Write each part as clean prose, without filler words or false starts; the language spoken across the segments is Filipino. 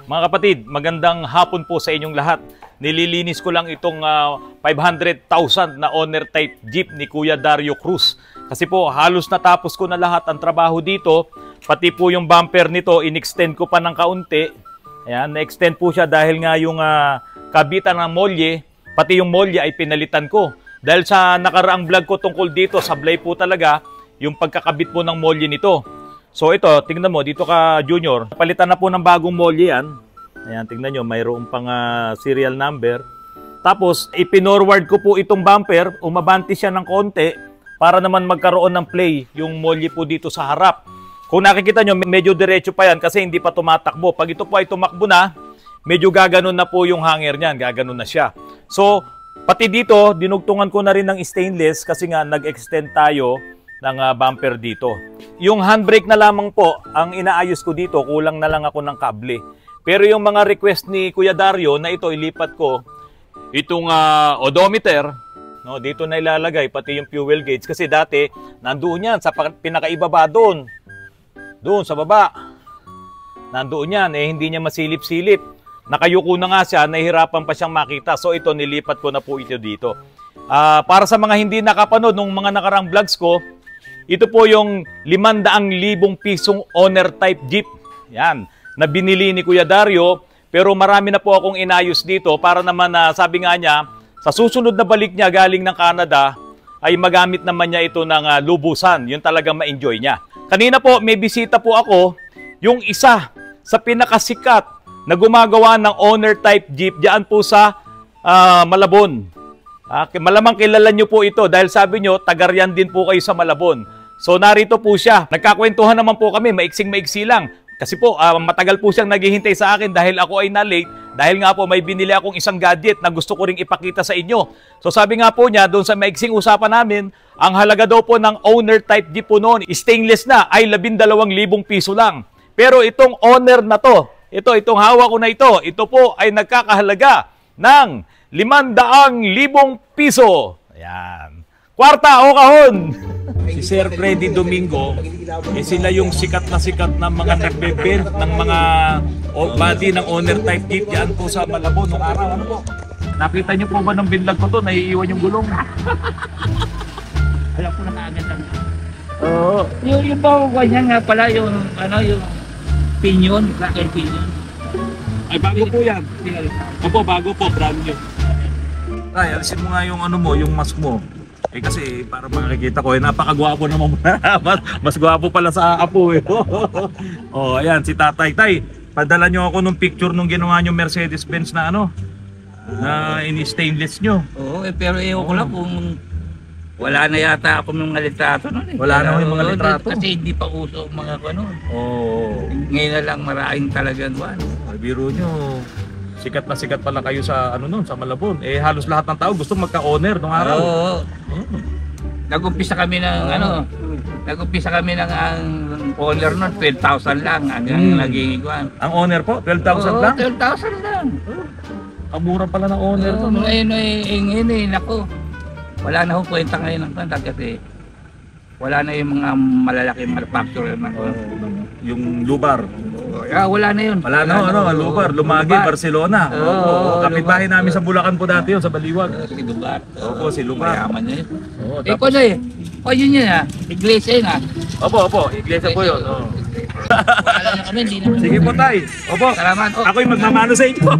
Mga kapatid, magandang hapon po sa inyong lahat. Nililinis ko lang itong 500,000 na owner type Jeep ni Kuya Dario Cruz. Kasi po halos natapos ko na lahat ang trabaho dito. Pati po yung bumper nito, in-extend ko pa ng kaunti. Ayan, na-extend po siya dahil nga yung kabitan ng molye, pati yung molye ay pinalitan ko. Dahil sa nakaraang vlog ko tungkol dito, sablay po talaga yung pagkakabit po ng molye nito. So ito, tingnan mo, dito ka Junior, palitan na po ng bagong molye yan. Ayan, tingnan nyo, mayroon pang serial number. Tapos, ipinorward ko po itong bumper, umabanti siya ng konti para naman magkaroon ng play yung molye po dito sa harap. Kung nakikita nyo, medyo diretso pa yan kasi hindi pa tumatakbo. Pag ito po ay tumakbo na, medyo gaganon na po yung hanger niyan, gaganon na siya. So, pati dito, dinugtungan ko na rin ng stainless kasi nga nag-extend tayo ng bumper dito. Yung handbrake na lamang po, ang inaayos ko dito, kulang na lang ako ng kable. Pero yung mga request ni Kuya Dario na ito, ilipat ko, itong odometer, no, dito na ilalagay, pati yung fuel gauge. Kasi dati, nandoon yan, sa pinakaibaba doon. Doon, sa baba. Nandoon yan, hindi niya masilip-silip. Nakayuko na nga siya, nahihirapan pa siyang makita. So ito, nilipat ko na po ito dito. Para sa mga hindi nakapanood nung mga nakarang vlogs ko, ito po yung 500,000 pisong owner type Jeep. Yan, na binili ni Kuya Dario. Pero marami na po akong inayos dito para naman sabi nga niya, sa susunod na balik niya galing ng Canada, ay magamit naman niya ito ng lubusan. Yun talagang ma-enjoy niya. Kanina po, may bisita po ako, yung isa sa pinakasikat na gumagawa ng owner type Jeep diyan po sa Malabon. Malamang kilala nyo po ito dahil sabi nyo, taga-riyan din po kayo sa Malabon. So narito po siya. Nagkakwentuhan naman po kami, maiksing-maiksi lang. Kasi po, matagal po siyang naghihintay sa akin dahil ako ay na-late. Dahil nga po may binili akong isang gadget na gusto ko ring ipakita sa inyo. So sabi nga po niya, doon sa maiksing usapan namin, ang halaga daw po ng owner type Jeep po noon, stainless na, ay 12,000 piso lang. Pero itong owner na to, itong hawak ko na ito po ay nagkakahalaga ng 500,000 piso. Ayan. Kwarta o kahon! Si Sir Freddy Domingo, sila yung sikat na mga nagbe-bend ng mga body ng owner type Jeep yan po sa Malabon nung araw. Ano po? Nakita niyo po ba ng binlag ko to? Naiiwan yung gulong. Alam ko na kaagad lang. Oo. Yung bago niya nga pala, yung pinion, rocker pinion. Ay, bago po yan. Opo, bago po, brand new. Ay, alisin mo nga yung yung mask mo. Kasi para makikita ko, napakagwapo naman. mas gwapo pala sa apo eh. Oh, ayan, si Tatay. Tay, padala nyo ako nung picture nung ginawa nyo Mercedes-Benz na na in-stainless nyo. Oo, pero ewan ko lang kung wala na yata ako ng mga litrato nun eh. Wala na yung mga litrato. Kasi hindi pa uso ang mga ganun. Oo. Ngayon na lang maraming talagang Biro nyo, sikat na sikat pala kayo sa sa Malabon. Halos lahat ng tao gusto magka-owner nung araw. Oo. Nag-umpisa kami ng nag-umpisa kami ng ang owner nun 12,000 lang hanggang naging iguan. Ang owner po 12,000 lang? 12,000 lang. Ang mura pala ng owner to. Ngayon nako. Wala na akong kwenta ngayon ng kanta kasi wala na yung mga malalaking manufacturer ng yung lubar. Wala na yun. Wala na, lubar, Lumagi, Barcelona. Oo, kapitbahay namin sa Bulacan po dati yun, sa Baliwag. Si Lubar. Opo, si Lubar. Mayaman niya yun. Yun yun iglesia yun Opo, iglesia po yun. Wala na kami, hindi naman. Sige po tay. Opo, salamat. ako'y magmamano sa inyo.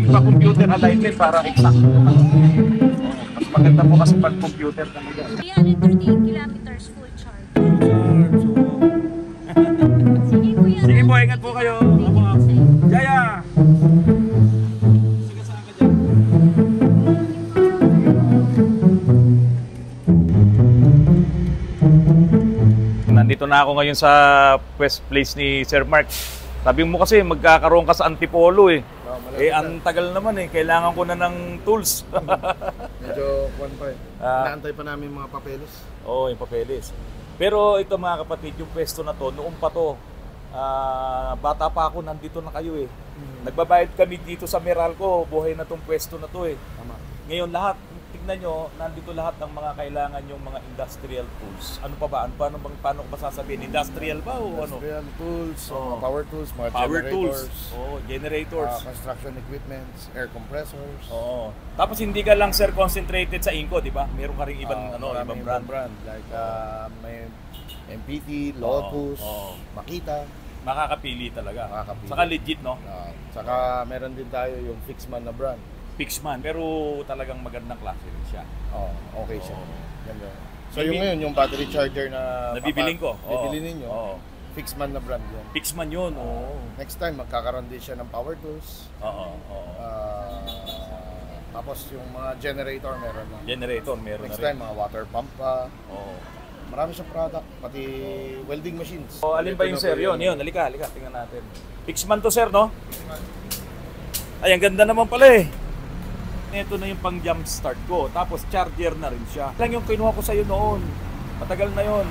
Ipa-computer alignment para exact. Mas maganda po kasi pag-computer talaga. 338 kilometers full charge. Sige po, ingat po kayo. Opo. Jaya! Sige sa akin dyan. Nandito na ako ngayon sa West Place ni Sir Mark. Sabi mo kasi magkakaroon ka sa Antipolo eh. Ang tagal naman eh. Kailangan ko na ng tools. Medyo kwan pa eh. Inaantay pa namin mga papeles. Oo, yung papeles. Pero ito mga kapatid, yung pwesto na to, noon pa to. Bata pa ako, nandito na kayo eh. Nagbabayad kami dito sa Meralco, buhay na tong pwesto na to eh. Tama. Ngayon lahat, tignan nyo, nandito lahat ng mga kailangan yung mga industrial tools. Ano pa ba? Paano ko ba sasabihin? Industrial ba o ano? Industrial tools, Oo. power tools, mga Power generators, tools. Oh, generators. construction equipments, air compressors. Oo. Tapos hindi ka lang sir concentrated sa Inco, di ba? Meron ka ring ibang Maraming ibang brand. Like may MPT, Locus, Oo. Makita. Makakapili talaga. Makakapili. Saka legit, no? Saka meron din tayo yung Fixman na brand. Fixman, pero talagang magandang klase rin siya. Okay siya. Oo. Ganda. So yung ngayon, yung battery charger na Nabibiling ko. bibili ninyo, Oo. Fixman na brand yan. Fixman yun. Oo. Next time, magkakaroon din siya ng power tools. Oo. Tapos yung mga generator meron na. Generator, meron Next na rin. time, mga water pump pa. Oo. Marami siyang product, pati welding machines. O, alin ba yung sir? Yun. Halika. Tingnan natin. Fixman to sir, no? Ay, ang ganda naman pala eh. Ito na yung pang jump start ko. Tapos charger na rin siya. Lang yung kinuha ko sa'yo noon. Matagal na yun.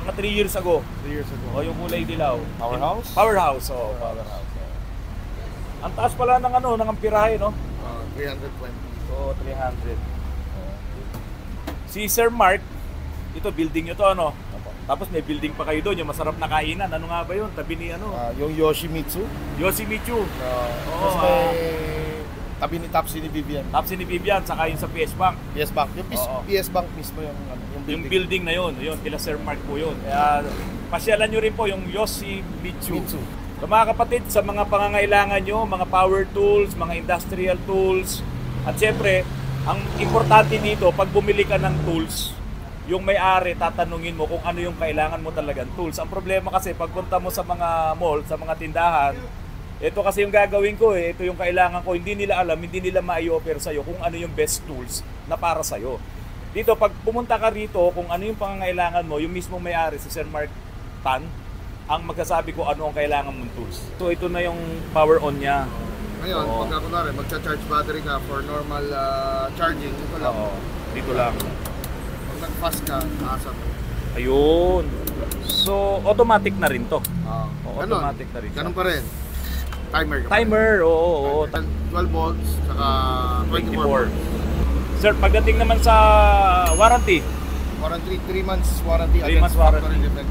Mga 3 years ago. 3 years ago. O, yung kulay dilaw. Powerhouse? Powerhouse, oh. Powerhouse. Ang taas pala ng ng amperahe, no? 320. So, 300. Si Sir Mark, ito building nyo to, ano? Tapos may building pa kayo doon, yung masarap na kainan. Ano nga ba yun? Tabi ni Yung Yoshimitsu. Yoshimitsu. Tapos may tabi ni Tapsi ni Vivian. Tapos ni Vivian, saka yung sa PS Bank. PS Bank. Yung Oo. PS Bank mismo yung building. Yung building na yun, kila Sir Mark po yun. Kaya pasyalan nyo rin po yung Yoshimitsu. So mga kapatid, sa mga pangangailangan nyo, mga power tools, mga industrial tools, at syempre, ang importante dito, pag bumili ka ng tools, yung may-ari, tatanungin mo kung ano yung kailangan mo talagang tools. Ang problema kasi, pagpunta mo sa mga mall, sa mga tindahan, ito kasi yung gagawin ko ito yung kailangan ko, hindi nila alam, hindi nila ma-i-offer sa'yo kung ano yung best tools na para sa'yo. Dito, pag pumunta ka rito, kung ano yung pangangailangan mo, yung mismo may-ari, si Sir Mark Tan, ang magsasabi ko ano ang kailangan mong tools. So ito na yung power on niya. Ngayon, pagka kunwari, magcha-charge battery ka for normal charging, ito lang. Dito lang. Pag nag-fast ka, asa mo. Ayun. So, automatic na rin to. Automatic na rin siya. Ganun pa rin. Timer ka pa rin. Timer, oo. 12 volts, saka 24 volts. Sir, pagdating naman sa warranty. Warranty, 3 months warranty. 3 months warranty. Factory defect.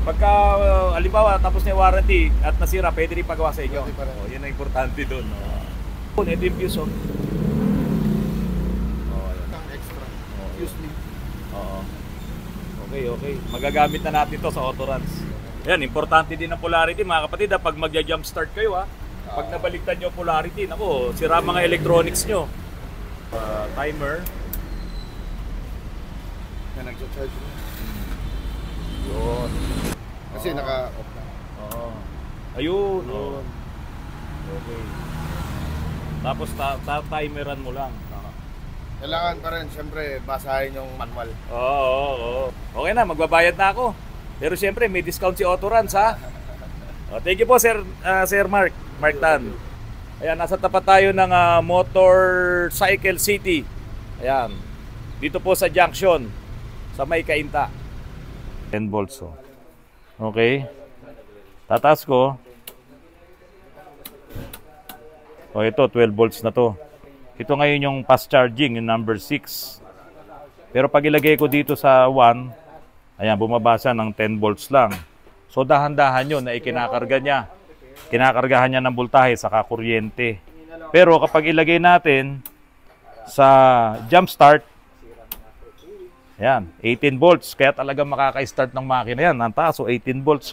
Pagka, halimbawa, tapos na yung warranty at nasira, pwede rin pagawa sa inyo. Pwede pa rin. Yan ang importante doon. Ito yung fuse, Extra. Fuse lead. Okay. Magagamit na natin to sa Autoruns. Yan, importante din ang polarity, mga kapatid. Pag magja-jump start kayo, pag nabaliktad nyo polarity, nako, sira mga electronics nyo. Timer. Yan, nag-charge mo. Yun. Kasi naka-off na. Ayun. Okay. Tapos timeran mo lang. Kailangan pa rin, siyempre, basahin yung manual. Oo. Okay na, magbabayad na ako. Pero siyempre, may discount si Autoruns, ha? Thank you po, Sir Mark Tan. Ayan, nasa tapat tayo ng Motorcycle City. Ayan. Dito po sa junction, sa May Cainta. 10 volts, Okay. Tataas ko. Ito, 12 volts na to. Ito ngayon yung fast charging, yung number 6. Pero pag ilagay ko dito sa 1, ayan, bumabasa ng 10 volts lang. So dahan-dahan yun na ikinakarga niya. Kinakargahan niya ng voltahe saka kuryente. Pero kapag ilagay natin sa jump start, ayan, 18 volts. Kaya talaga makaka-start ng makina yan. Ang taas, 18 volts.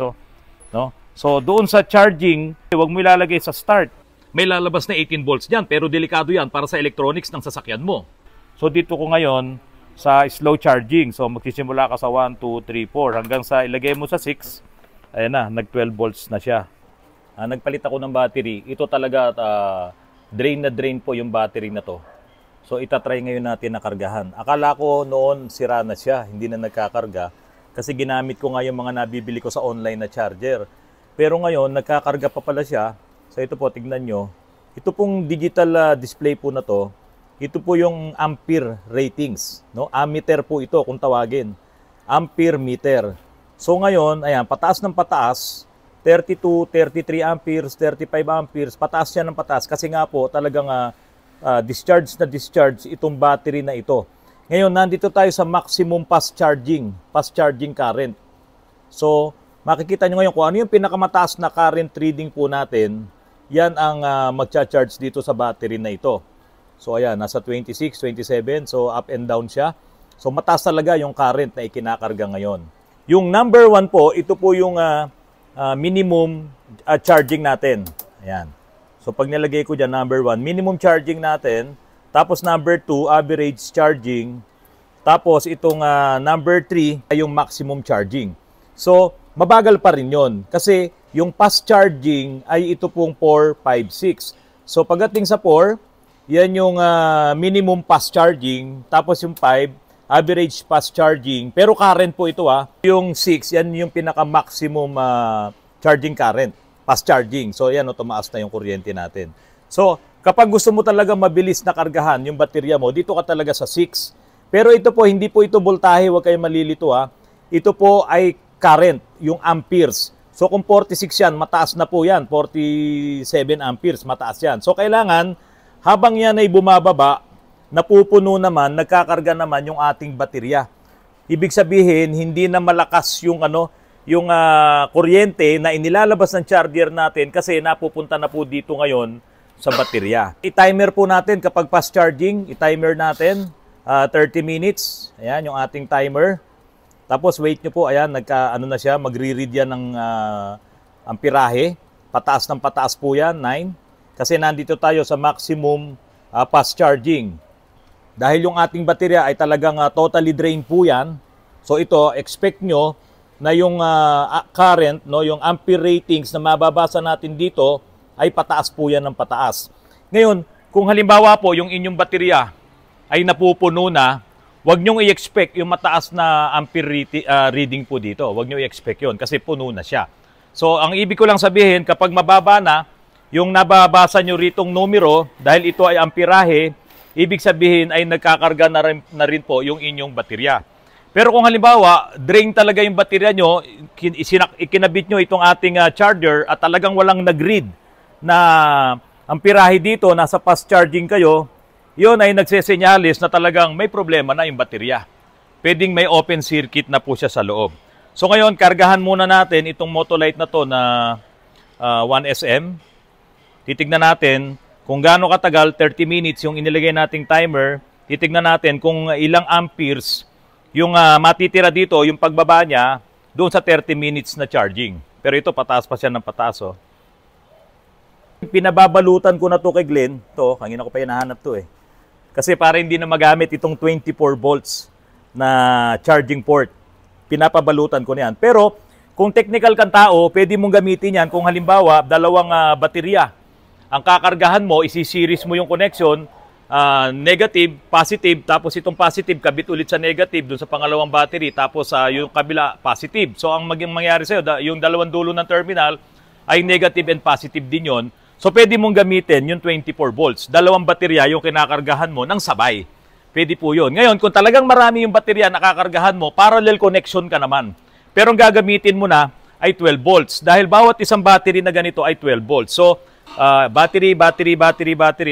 No? So doon sa charging, huwag mo ilalagay sa start. May lalabas na 18 volts dyan, pero delikado yan para sa electronics ng sasakyan mo. So dito ko ngayon sa slow charging. So magsisimula ka sa 1, 2, 3, 4 hanggang sa ilagay mo sa 6. Ayan na, nag 12 volts na siya. Nagpalit ako ng battery. Ito talaga drain na drain po yung battery na to. So itatry ngayon natin na kargahan. Akala ko noon sira na siya, hindi na nagkakarga. Kasi ginamit ko nga yung mga nabibili ko sa online na charger. Pero ngayon, nagkakarga pa pala siya. So ito po, tignan nyo. Ito pong digital display po na to. Ito po yung ampere ratings. No? Ammeter po ito kung tawagin. Ampere meter. So ngayon, ayan, pataas ng pataas. 32, 33 amperes, 35 amperes. Pataas siya ng pataas. Kasi nga po, talagang discharge na discharge itong battery na ito. Ngayon, nandito tayo sa maximum fast charging current. So, makikita nyo ngayon kung ano yung pinakamataas na current reading po natin, yan ang magcha-charge dito sa battery na ito. So, ayan, nasa 26, 27, so up and down siya. So, mataas talaga yung current na ikinakarga ngayon. Yung number 1 po, ito po yung minimum charging natin. Ayan. So, pag nilagay ko dyan, number 1, minimum charging natin. Tapos, number 2, average charging. Tapos, itong number 3 ay yung maximum charging. So, mabagal pa rin yun. Kasi, yung fast charging ay ito pong 4, 5, 6. So, pagdating sa 4, yan yung minimum fast charging. Tapos, yung 5, average fast charging. Pero current po ito Yung 6, yan yung pinaka-maximum charging current. Fast charging. So, yan, tumaas na yung kuryente natin. So, kapag gusto mo talaga mabilis na kargahan yung baterya mo, dito ka talaga sa 6. Pero ito po, hindi po ito voltahe, huwag kayong malilito Ito po ay current, yung amperes. So, kung 46 yan, mataas na po yan. 47 amperes, mataas yan. So, kailangan, habang yan ay bumababa, napupuno naman, nagkakarga naman yung ating baterya. Ibig sabihin, hindi na malakas yung kuryente na inilalabas ng charger natin kasi napupunta na po dito ngayon sa baterya. I-timer po natin kapag fast charging, i-timer natin 30 minutes. Ayan yung ating timer. Tapos wait nyo po, ayan, na siya, magre-read yan ng amperahe. Pataas ng pataas po yan, 9. Kasi nandito tayo sa maximum fast charging. Dahil yung ating baterya ay talagang totally drained po yan. So ito, expect nyo na yung current, yung ampere ratings na mababasa natin dito ay pataas po yan ng pataas. Ngayon, kung halimbawa po yung inyong baterya ay napupuno na, huwag nyong i-expect yung mataas na ampere reading po dito. Huwag nyo i-expect yun kasi puno na siya. So, ang ibig ko lang sabihin, kapag mababa na, yung nababasa nyo ritong numero, dahil ito ay amperahe, ibig sabihin ay nagkakarga na rin po yung inyong baterya. Pero kung halimbawa, drain talaga yung baterya nyo, ikinabit nyo itong ating charger at talagang walang nag-read na amperahe dito, nasa fast charging kayo, yun ay nagsesenyalis na talagang may problema na yung baterya. Pwedeng may open circuit na po siya sa loob. So ngayon, kargahan muna natin itong Motolite na to na 1SM. Titignan natin kung gaano katagal, 30 minutes yung inilagay nating timer. Titignan natin kung ilang amperes yung matitira dito, yung pagbaba niya, doon sa 30 minutes na charging. Pero ito, pataas pa siya ng pataas. Pinababalutan ko na to kay Glenn. Ito, kanina ko pa hinahanap to Kasi para hindi na magamit itong 24 volts na charging port. Pinapabalutan ko na yan. Pero kung technical kang tao, pwede mong gamitin yan kung halimbawa, dalawang baterya. Ang kakargahan mo, isi-series mo yung connection, negative, positive, tapos itong positive, kabit ulit sa negative dun sa pangalawang battery, tapos yung kabila, positive. So ang mangyari sa'yo, yung dalawang dulo ng terminal ay negative and positive din yon. So pwede mong gamitin yung 24 volts. Dalawang baterya yung kinakargahan mo ng sabay. Pwede po yun. Ngayon, kung talagang marami yung baterya na kakargahan mo, parallel connection ka naman. Pero ang gagamitin mo na ay 12 volts. Dahil bawat isang battery na ganito ay 12 volts. So, battery.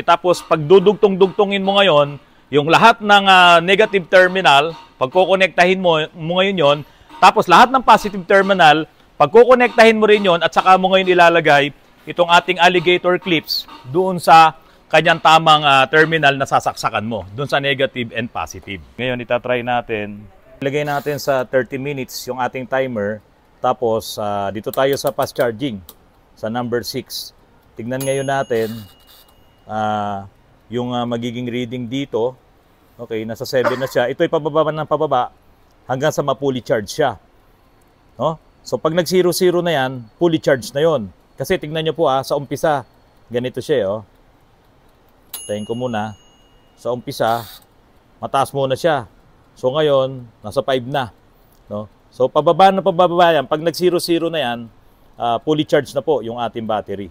Tapos, pag dudugtong-dugtongin mo ngayon, yung lahat ng negative terminal, pagkukonektahin mo ngayon yon, tapos lahat ng positive terminal, pagkukonektahin mo rin yon, at saka mo ngayon ilalagay itong ating alligator clips doon sa kanyang tamang terminal na sasaksakan mo, doon sa negative and positive. Ngayon, itatry natin. Ilagay natin sa 30 minutes yung ating timer. Tapos, dito tayo sa fast charging, sa number 6. Tignan ngayon natin yung magiging reading dito. Okay, nasa 7 na siya. Ito ay pababa ng pababa hanggang sa ma-fully charge siya. No? So, pag nag-0-0 na yan, fully charged na yon. Kasi tignan nyo po sa umpisa, ganito siya. Tayin ko muna. Sa umpisa, mataas muna siya. So ngayon, nasa 5 na. No? So pababa yan. Pag nag-0-0 na yan, fully charged na po yung ating battery.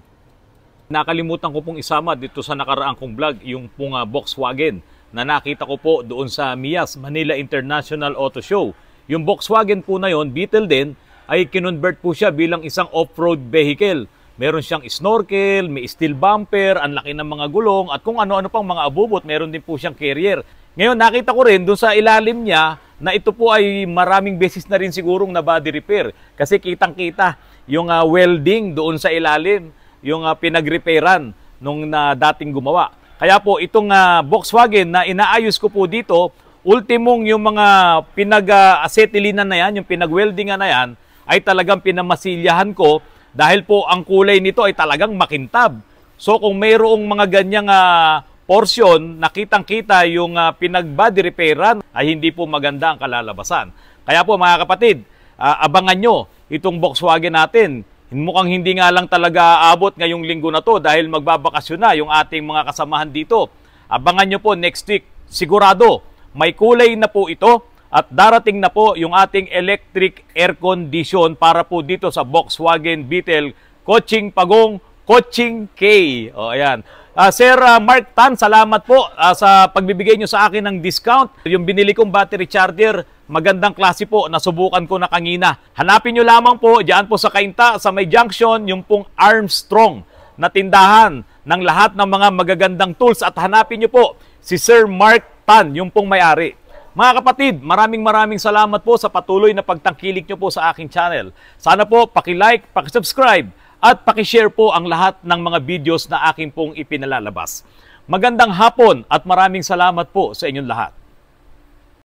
Nakalimutan ko pong isama dito sa nakaraang kong vlog, yung pong Volkswagen na nakita ko po doon sa MIAS, Manila International Auto Show. Yung Volkswagen po na yon, Beetle din, ay kinonvert po siya bilang isang off-road vehicle. Meron siyang snorkel, may steel bumper, ang laki ng mga gulong, at kung ano-ano pang mga abubot, meron din po siyang carrier. Ngayon, nakita ko rin doon sa ilalim niya na ito po ay maraming beses na rin sigurong na body repair. Kasi kitang-kita yung welding doon sa ilalim, yung pinag-repairan nung dating gumawa. Kaya po, itong Volkswagen na inaayos ko po dito, ultimong yung mga pinag-acetylene na yan, yung pinag-weldingan na yan, ay talagang pinamasilyahan ko dahil po ang kulay nito ay talagang makintab. So kung mayroong mga ganyang portion, nakitang-kita yung pinag-body repairan, ay hindi po maganda ang kalalabasan. Kaya po mga kapatid, abangan nyo itong Volkswagen natin. Mukhang hindi nga lang talaga aabot ngayong linggo na to dahil magbabakasyon na yung ating mga kasamahan dito. Abangan nyo po next week. Sigurado, may kulay na po ito at darating na po yung ating electric air condition para po dito sa Volkswagen Beetle Coaching Pagong Coaching K. O ayan. Sir Mark Tan, salamat po sa pagbibigay nyo sa akin ng discount. Yung binili kong battery charger, magandang klase po, nasubukan ko na kanina. Hanapin nyo lamang po, diyan po sa Cainta, sa may junction, yung pong Armstrong na tindahan ng lahat ng mga magagandang tools. At hanapin nyo po si Sir Mark Tan, yung pong may-ari. Mga kapatid, maraming salamat po sa patuloy na pagtangkilik nyo po sa aking channel. Sana po paki-like, paki-subscribe at paki-share po ang lahat ng mga videos na aking pong ipinalalabas. Magandang hapon at maraming salamat po sa inyong lahat.